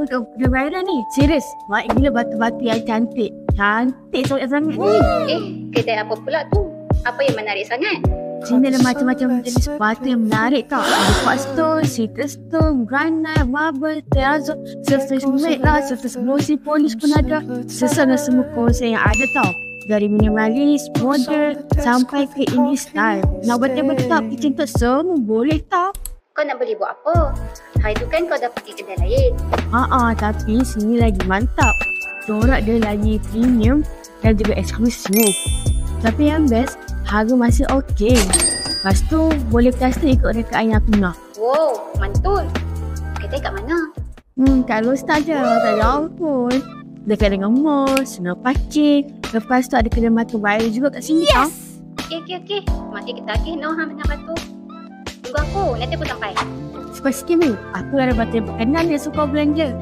kat kedai viral ni. Serius. Baik gila batu-batu yang cantik. Cantik sangat-sangat ni. Kedai apa pula tu? Apa yang menarik sangat? Sini ada macam-macam jenis sepatu yang menarik tau. Ada quartz stone, citrus stone, granite, marble, terrazzo, surface matte lah, surface glossy, polish pun ada. Sesuai dengan semua konsep yang ada tau. Dari minimalis, modern, sampai ke indie style. Nak betul-betul kitchen tu semua boleh tau. Kau nak beli buat apa? Hari tu kan kau dah pergi kedai lain. Tapi sini lagi mantap. Corak dia lagi premium dan juga eksklusif. Tapi yang best, harga masih okey. Lepas tu, boleh custom ikut rekaan yang aku nak. Wow, mantul. Kedai kat mana? Kat Lostar je, tak jauh pun. Dekat dengan mall, senang parking. Lepas tu ada kedai mata viral juga kat sini. Yes! Okey. Mari kita pergi Noham dengan batu. Tunggu aku, nanti aku sampai. Cepat sikit, Min. Aku ada batu yang berkenan yang suka belanja.